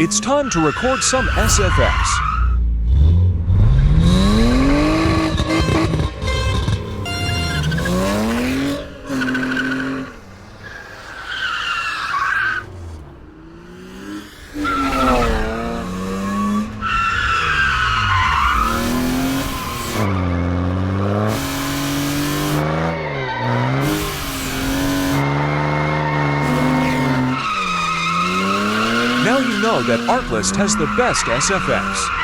It's time to record some SFX. Now you know that Artlist has the best SFX.